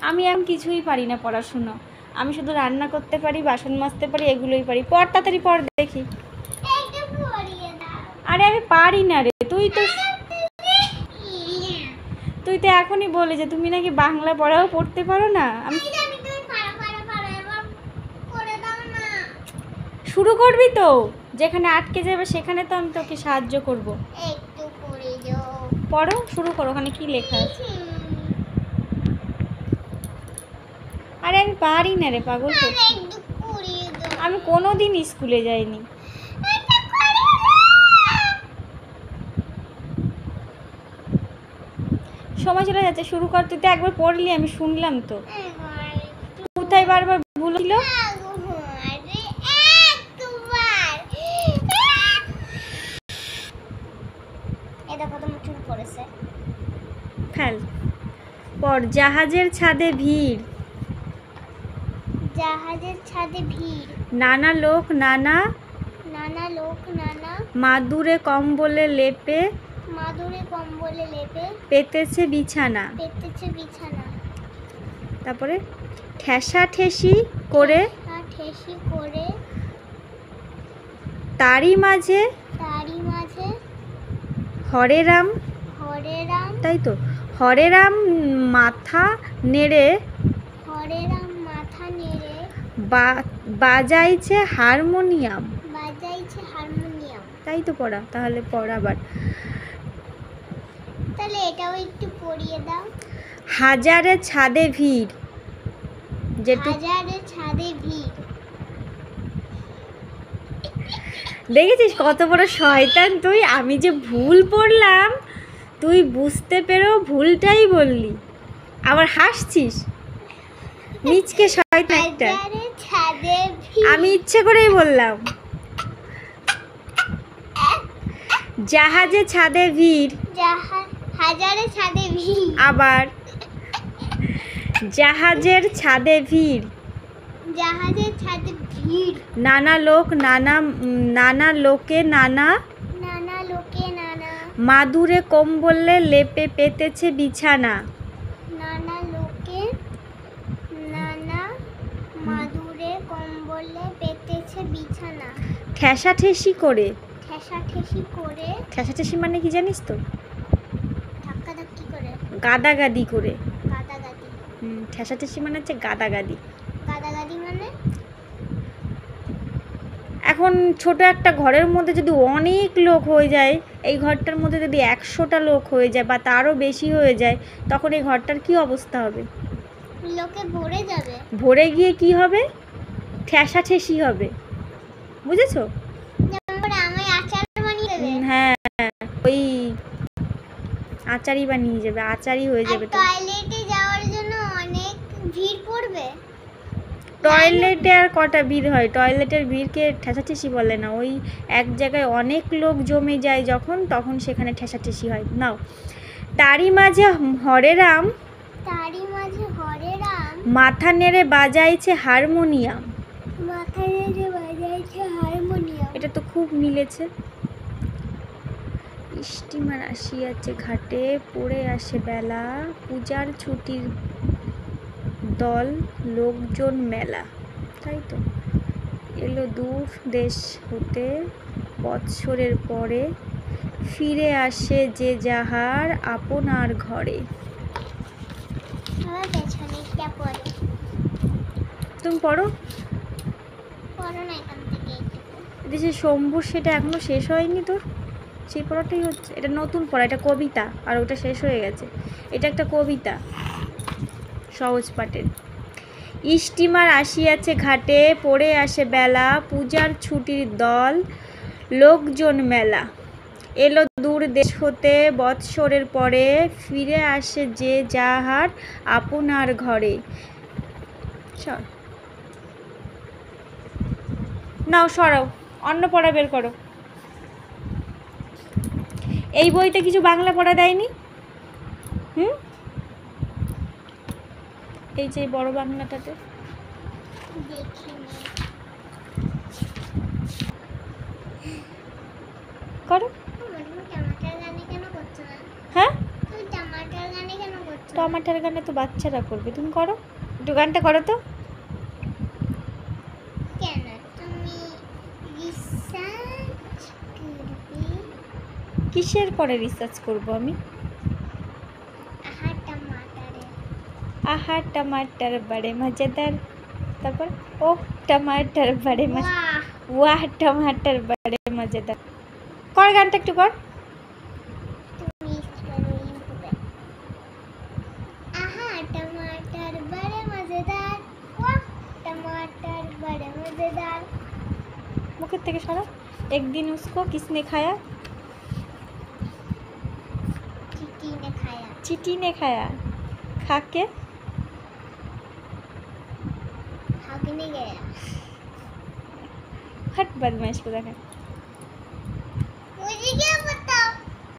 আমি এখন কিছুই পারি না পড়াশুনো, আমি শুধু রান্না করতে পারি, বাসন মাজতে পারি, এগুলোই পারি। পড় তাড়াতাড়ি পড় দেখি। আরে আমি পারি না রে, তুই তো এখনই বলে যে তুমি নাকি বাংলা পড়াও পড়তে পারো না। আমি শুরু করবি তো, যেখানে আটকে যাবে সেখানে তো আমি তোকে সাহায্য করবো। পড়ো, শুরু করো, ওখানে কি লেখা আছে? আরে আমি পারি না রে পাগল, আমি কোনোদিন স্কুলে যাইনি। সময় চলে যাচ্ছে, শুরু কর। তুই তো একবার পড়লি, আমি শুনলাম তো। কোথায় বারবার ভুল ছিল? ফেল পর। জাহাজের ছাদে ভিড়, জাহাজের ছাদে ভিড়, নানা লোক নানা মাদুরে কম্বলে লেপে, পেতেছে বিছানা। তারপরে ঠেসাঠেসি করে, তারই মাঝে হরে রাম, তাই তো, হরে রাম মাথা নেড়ে বাজাইছে হারমোনিয়াম। তাই তো পড়া, তাহলে পড় আবার। তাহলে এটাও একটু পড়িয়ে দাও। হাজারে ছাদে ভিড়, হাজারে ছাদে ভিড়। দেখেছিস কত বড় শয়তান তুই। আমি যে ভুল পড়লাম তুই বুঝতে পেরেও ভুলটাই বললি, আবার হাসছিস। মিচকে শয়তান একটা। আমি ইচ্ছে করেই বললাম। জাহাজে ছাদে ভিড়, হাজারে ছাদে ভিড়। আবার জাহাজের ছাদে ভিড়, নানা লোক নানা লোকে নানা মাদুরে কম্বলে লেপে পেতেছে বিছানা। ঠেসাঠেসি করে, ঠেসাঠেসি মানে কি জানিস তো? গাদাগাদি করে। ঠেসাঠেসি মানে হচ্ছে গাদাগাদি। মানে এখন ছোট একটা ঘরের মধ্যে যদি অনেক লোক হয়ে যায়, এই ঘরটার মধ্যে যদি 100টা লোক হয়ে যায় বা তারও বেশি হয়ে যায়, তখন এই ঘরটার কি অবস্থা হবে? লোকে ভরে যাবে। ভরে গিয়ে কি হবে? ঠেসাঠেসি হবে, বুঝেছো? হ্যাঁ, ওই আচারি বানিয়ে যাবে, আচারি হয়ে যাবে। টয়লেটে যাওয়ার জন্য অনেক ভিড় পড়বে। টয়লেটে আর কটা ভিড় হয়? টয়লেটের ভিড়কে ঠেসাঠেসি বলে না। ওই এক জায়গায় অনেক লোক জমে যায় যখন, তখন সেখানে ঠেসাঠেসি হয়। নাও, তারই মাঝে হরে রাম মাথা নেড়ে বাজাইছে হারমোনিয়াম। এটা তো খুব মিলেছে। স্টিমার আসিয়াছে ঘাটে, পড়ে আসে বেলা, পূজার ছুটির দল, লোকজন মেলা। তাই তো, এলো দূর দেশ হতে, বৎসরের পরে, ফিরে আসে যে যাহার আপনার ঘরে। তুমি পড়ো। যে শম্ভুর, সেটা এখনো শেষ হয়নি তোর? সেই পড়াটাই হচ্ছে। এটা নতুন পড়া, এটা কবিতা, আর ওটা শেষ হয়ে গেছে। এটা একটা কবিতা, সহজ পাঠের। স্টিমার আসিয়াছে ঘাটে, পড়ে আসে বেলা, পূজার ছুটির দল, লোকজন মেলা। এলো দূর দেশ হতে, বৎসরের পরে, ফিরে আসে যে যাহার আপনার ঘরে। নাও সরাও, অন্য পড়া বের করো। এই বইতে কিছু বাংলা পড়া দেয়নি? এই যে বড় বাংলাটাতে করো। হ্যাঁ, টমাটার গানে তো বাচ্চারা করবে, তুমি করো একটু, গানটা করো তো। কেন তুমি রিসার্চ করবে? কিসের পরে রিসার্চ করব আমি? আহা টমাটারে। আহা টমাটার বড়ে মজেদার, তারপর ও টমাটার বড়ে মজে, বাহ, ওয়াহ টমাটার বড়ে মজেদার। কর গানটা একটু কর। তুমি করো ইউটিউবে। আহা टमाटर बड़े मजेदार, वाह टमाटर बड़े मजेदार। मुख থেকে সরা। একদিন उसको किसने खाया? चींटी ने खाया। चींटी ने खाया। खा के भागने गया। हट बदमाश को देखा।